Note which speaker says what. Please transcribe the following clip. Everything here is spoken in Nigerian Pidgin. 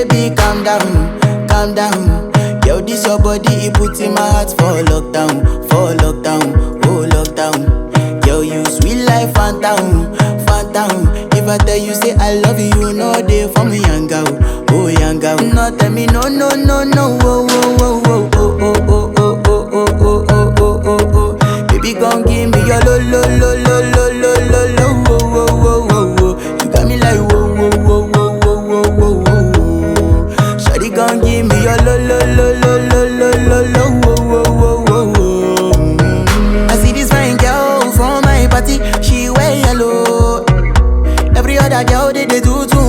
Speaker 1: baby, calm down, calm down. Yo, this your body, it puts in my heart for lockdown, oh lockdown. Yo, you sweet life, phantom, phantom. If I tell you say I love you, you know they for me, young girl, oh young girl. No, tell me no, no, no, no, oh, oh, oh, oh, oh, oh, oh, oh, oh, oh, oh, oh, oh, oh. Baby, gon' give me your lo, lo, lo, lo, lo, lo, lo, lo, oh, oh, oh, oh, oh. You got me like whoa, whoa, whoa, whoa, whoa, whoa, whoa, whoa. Shawty gon' give me your lo, lo, lo, lo, lo, lo, lo, lo, oh, oh, oh, oh, oh. I see this fine girl from my party, she wear yellow. Every other girl they do too